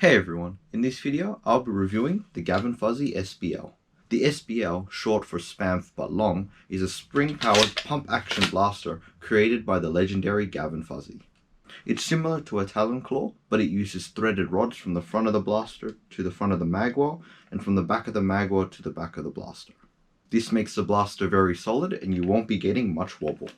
Hey everyone, in this video I'll be reviewing the Gavinfuzzy SBL. The SBL, short for Spam But Long, is a spring-powered pump-action blaster created by the legendary Gavinfuzzy. It's similar to a Talon Claw, but it uses threaded rods from the front of the blaster to the front of the magwell, and from the back of the magwell to the back of the blaster. This makes the blaster very solid and you won't be getting much wobble.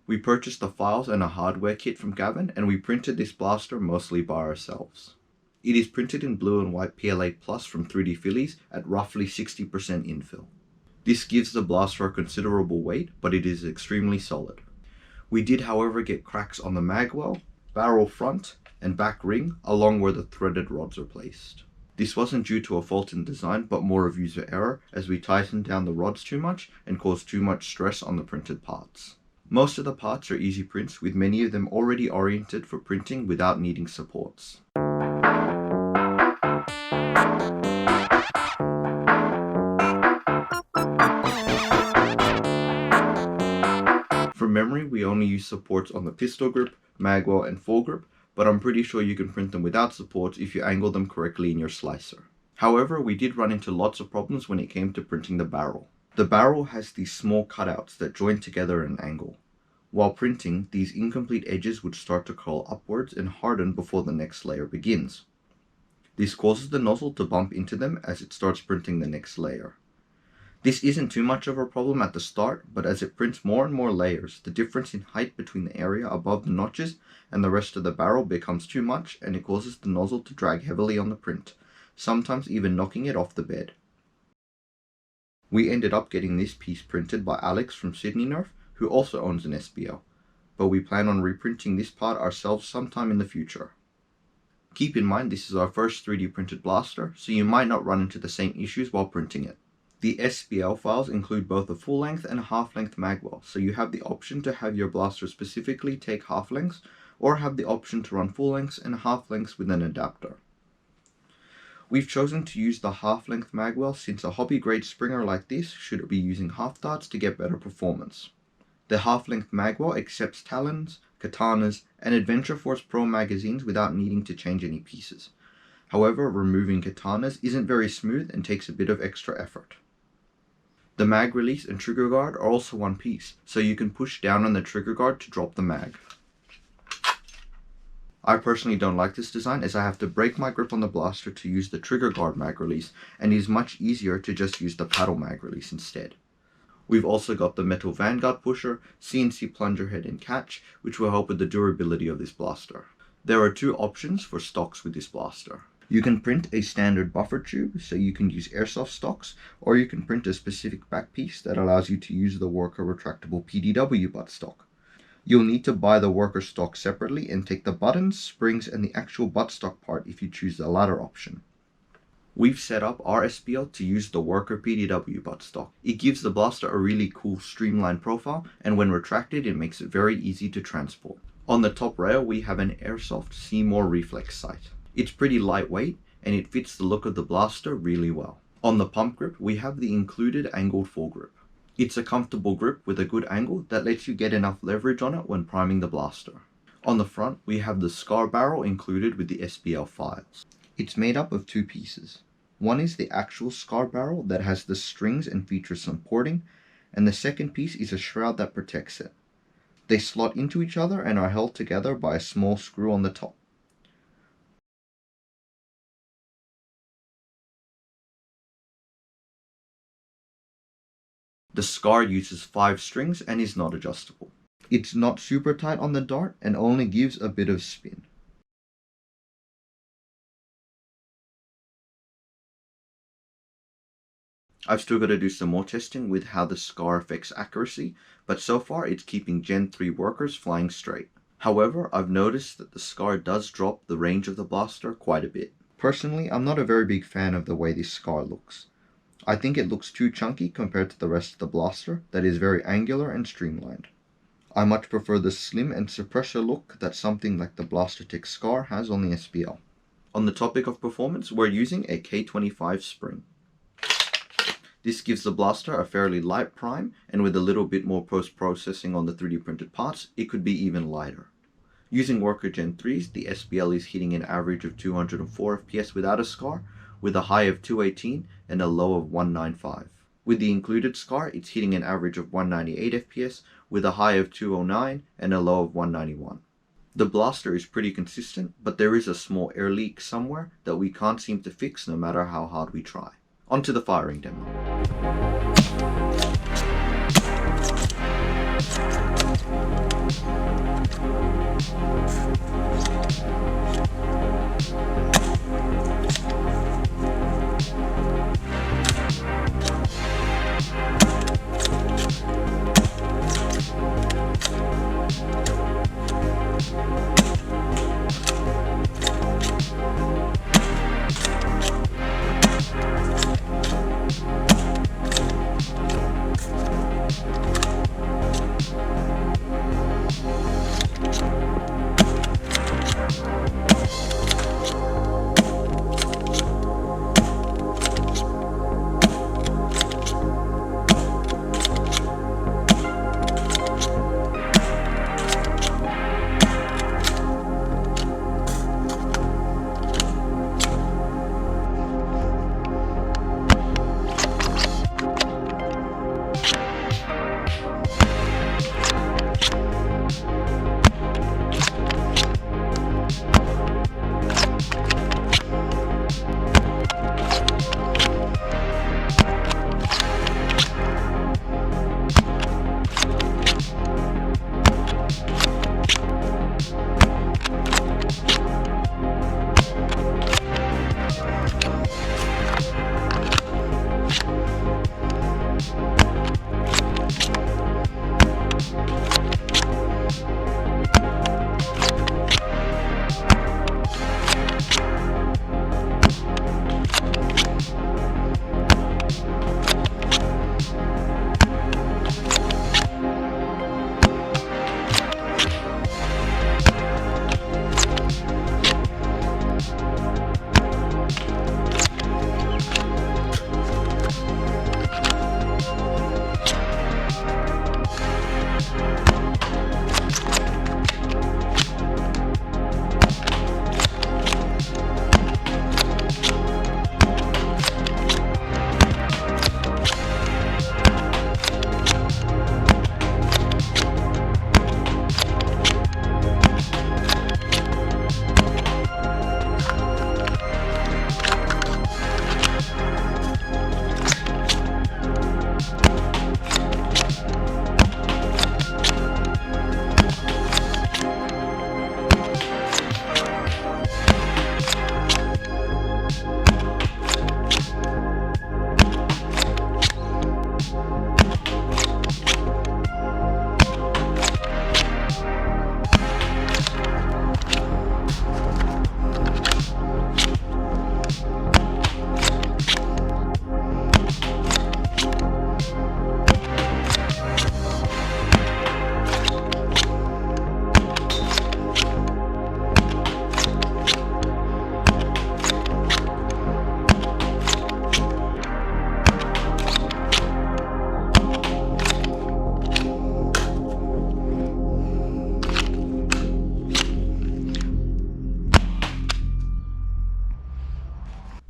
We purchased the files and a hardware kit from Gavin, and we printed this blaster mostly by ourselves. It is printed in blue and white PLA Plus from 3D Phillies at roughly 60% infill. This gives the blaster a considerable weight, but it is extremely solid. We did however get cracks on the magwell, barrel front, and back ring along where the threaded rods are placed. This wasn't due to a fault in design, but more of user error, as we tightened down the rods too much and caused too much stress on the printed parts. Most of the parts are easy prints, with many of them already oriented for printing without needing supports. From memory, we only use supports on the pistol grip, magwell, and foregrip, but I'm pretty sure you can print them without supports if you angle them correctly in your slicer. However, we did run into lots of problems when it came to printing the barrel. The barrel has these small cutouts that join together at an angle. While printing, these incomplete edges would start to curl upwards and harden before the next layer begins. This causes the nozzle to bump into them as it starts printing the next layer. This isn't too much of a problem at the start, but as it prints more and more layers, the difference in height between the area above the notches and the rest of the barrel becomes too much, and it causes the nozzle to drag heavily on the print, sometimes even knocking it off the bed. We ended up getting this piece printed by Alex from Sydney Nerf, who also owns an SBL, but we plan on reprinting this part ourselves sometime in the future. Keep in mind this is our first 3D printed blaster, so you might not run into the same issues while printing it. The SBL files include both a full-length and a half-length magwell, so you have the option to have your blaster specifically take half-lengths, or have the option to run full-lengths and half-lengths with an adapter. We've chosen to use the half-length magwell since a hobby-grade springer like this should be using half darts to get better performance. The half-length magwell accepts Talons, Katanas, and Adventure Force Pro magazines without needing to change any pieces. However, removing Katanas isn't very smooth and takes a bit of extra effort. The mag release and trigger guard are also one piece, so you can push down on the trigger guard to drop the mag. I personally don't like this design, as I have to break my grip on the blaster to use the trigger guard mag release, and it is much easier to just use the paddle mag release instead. We've also got the metal vanguard pusher, CNC plunger head and catch, which will help with the durability of this blaster. There are two options for stocks with this blaster. You can print a standard buffer tube, so you can use airsoft stocks, or you can print a specific back piece that allows you to use the worker retractable PDW buttstock. You'll need to buy the worker stock separately and take the buttons, springs, and the actual buttstock part if you choose the latter option. We've set up our SBL to use the worker PDW buttstock. It gives the blaster a really cool streamlined profile, and when retracted it makes it very easy to transport. On the top rail we have an airsoft Seymour reflex sight. It's pretty lightweight and it fits the look of the blaster really well. On the pump grip we have the included angled foregrip. It's a comfortable grip with a good angle that lets you get enough leverage on it when priming the blaster. On the front we have the scar barrel included with the SBL files. It's made up of two pieces. One is the actual scar barrel that has the strings and features some porting, and the second piece is a shroud that protects it. They slot into each other and are held together by a small screw on the top. The scar uses 5 strings and is not adjustable. It's not super tight on the dart and only gives a bit of spin. I've still got to do some more testing with how the scar affects accuracy, but so far it's keeping Gen 3 workers flying straight. However, I've noticed that the scar does drop the range of the blaster quite a bit. Personally, I'm not a very big fan of the way this scar looks. I think it looks too chunky compared to the rest of the blaster that is very angular and streamlined. I much prefer the slim and suppressor look that something like the Blastertech Scar has on the SBL. On the topic of performance, we're using a K25 spring. This gives the blaster a fairly light prime, and with a little bit more post-processing on the 3D printed parts, it could be even lighter. Using Worker Gen 3s, the SBL is hitting an average of 204 FPS without a SCAR, with a high of 218 and a low of 195. With the included SCAR, it's hitting an average of 198 FPS, with a high of 209 and a low of 191. The blaster is pretty consistent, but there is a small air leak somewhere that we can't seem to fix no matter how hard we try. On to the firing demo.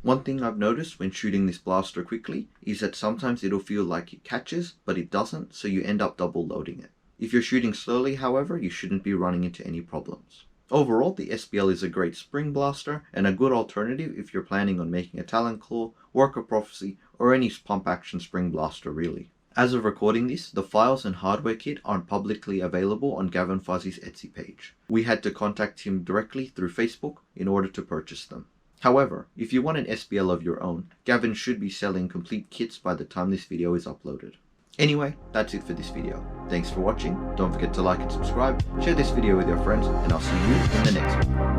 One thing I've noticed when shooting this blaster quickly is that sometimes it'll feel like it catches, but it doesn't, so you end up double loading it. If you're shooting slowly, however, you shouldn't be running into any problems. Overall, the SBL is a great spring blaster and a good alternative if you're planning on making a Talon Claw, Worker Prophecy, or any pump action spring blaster really. As of recording this, the files and hardware kit aren't publicly available on Gavinfuzzy's Etsy page. We had to contact him directly through Facebook in order to purchase them. However, if you want an SBL of your own, Gavin should be selling complete kits by the time this video is uploaded. Anyway, that's it for this video. Thanks for watching, don't forget to like and subscribe, share this video with your friends, and I'll see you in the next one.